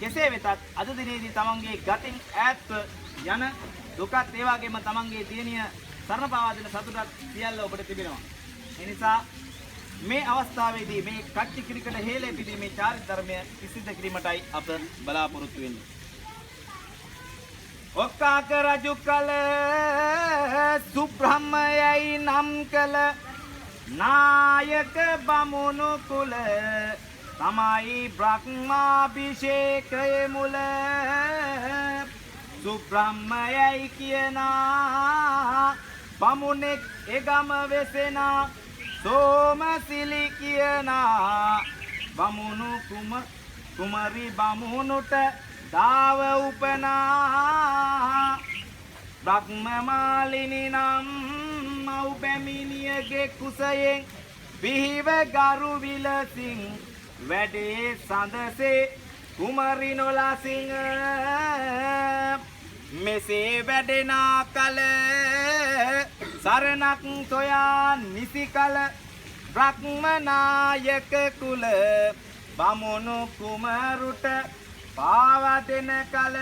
කෙසේ වෙතත් අද දිනේදී තමන්ගේ ගතින් ඈත්ව යන දුකත් ඒ වගේම තමන්ගේ දියණිය සරණ පාවා දෙන සතුටත් සියල්ල ඔබට තිබෙනවා. ඒ නිසා මේ අවස්ථාවේදී මේ කච්චි කිරිකට හේලේ පිළිමේ චාරිත්‍ර ධර්මය සිද්ධ කිරීමටයි අප බලාපොරොත්තු වෙන්නේ. ඔක්කාක රජු කල සුබ්‍රහ්මයයි නම් කල නායක බමුණු කුල තමයි බ්‍රහ්මාභිෂේකයේ මුල සුබ්‍රහ්මයයි කියනා බමුණෙක් එගම වෙසෙනා සෝමසිලි කියනා බමුණු කුමරි බමුණුට දාව උපනා බ්‍රහ්මමාලිනී නම් මව් බැමිණියගේ කුසයෙන් විහිව ගරු විලසින් වැඩේ සඳසේ කුමරි නොලසින් මෙසේ වැඩෙනා කල සරණක් සොයා නිසි කල බ්‍රහ්මනායක කුල බමුණු කුමරුට පාවා දෙන කල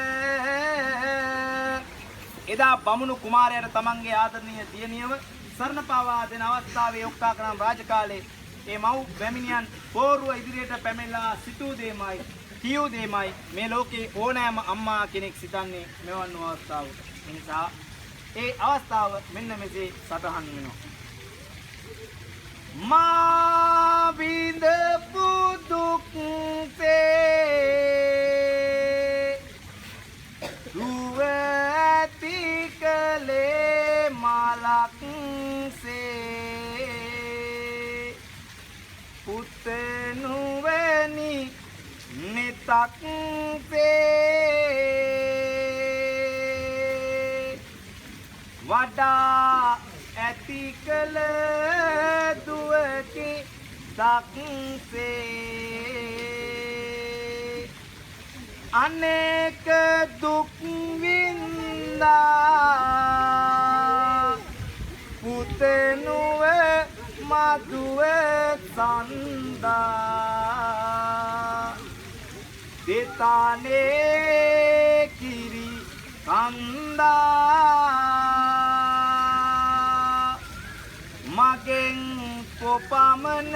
එදා බමුණු කුමාරයාට තමන්ගේ ආදරණීය දියණියව සරණ පාවා දෙන අවස්ථාවේ ඔක්කාකරම් රාජකාලේ මේ මව් බැමිණියන් පෝරුව ඉදිරියට පැමිණලා සිටූ දෙමයි කියූ දෙමයි මේ ලෝකේ ඕනෑම අම්මා කෙනෙක් සිතන්නේ මෙවන් වූ අවස්ථාවක. ඒ නිසා ඒ අවස්ථාව මෙන්න මෙසේ සටහන් වෙනවා. මා විඳපු දුක් දුව ඇති කලේ මලක් සේ පුත නුවණි නිතක් සේ වඩා ඇති කල දුවකි දක්සේ අනේක දුක් වින්දා පුත නුව මදුව සන්දා දෙතානේ කිරි කන්දා මගෙන් කොපමණ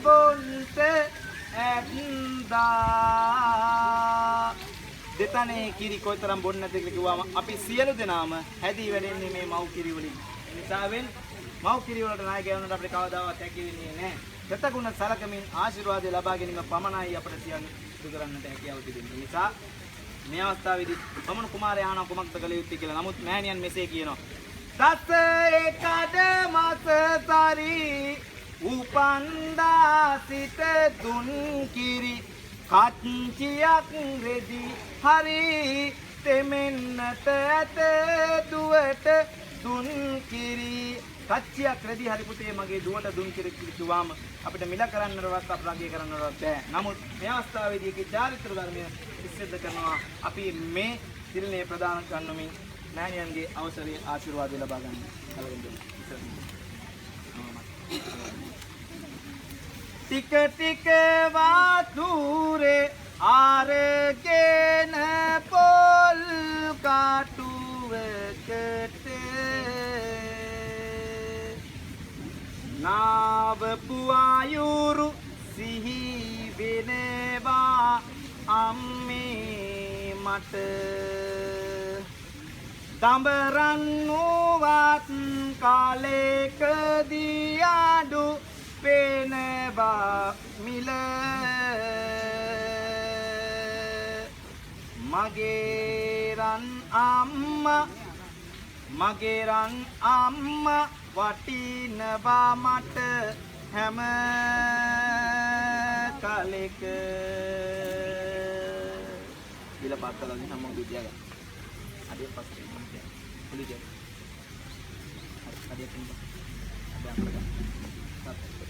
බොන්ත ඇත්දා දෙතනේ කිරි කොයිතරම් බොන්නේ නැද්ද කියලා කිව්වම අපි සියලු දෙනාම හැදී වැඩෙන්නේ මේ මව් කිරි වලින්. ඒ නිසාවෙන් මව් කිරි වලට නායකය වුණාට අපිට කවදාවත් හැකි වෙන්නේ නැහැ. දෙතගුණ සලකමින් ආශිර්වාදය ලබා ගැනීම පමණයි අපිට සියලු සිදු කරන්නට හැකියාව තිබෙන්නේ. නිසා මේ අවස්ථාවේදී බමුණු කුමාරයා ආන කුමක්ද කළ යුත්තේ කියලා. නමුත් මෑණියන් මෙසේ කියනවා. දස එකඩ මස සරි උපන්දා සිට දුන් කිරි කච්චියක් රෙදි හරි තෙමෙන්නට ඇත දුවට දුන් කිරි කච්චියක් රෙදි හරි පුතේ මගේ දුවට දුන් කිරි කිව්වාම අපිට මිල කරන්නවත් අපරාගය කරන්නවත් බෑ. නමුත් මේ අවස්ථාවේදී ඒකේ චාරිත්‍ර ධර්මය සිද්ධ කරනවා. අපි මේ තිරණය ප්‍රදාන කරනමින් මෑණියන්ගේ අවසරයේ ආශිර්වාදය ලබා ගන්න කලින් ටික ටික වාතුරේ ආරගෙන පොල් කාටුවකට නාවපු ආයුරු සිහි වෙනවා අම්මේ මට දඹරන් වූවත් කාලයකදී අඩු පේනවා මිල මගේ රන් අම්මා වටිනවා මට හැම කාලෙක කියලා පත්තලදී හැමෝම විද්‍යාව අදිය පස්සේ පුලිජ අදිය පින්ද අද අපරගන්න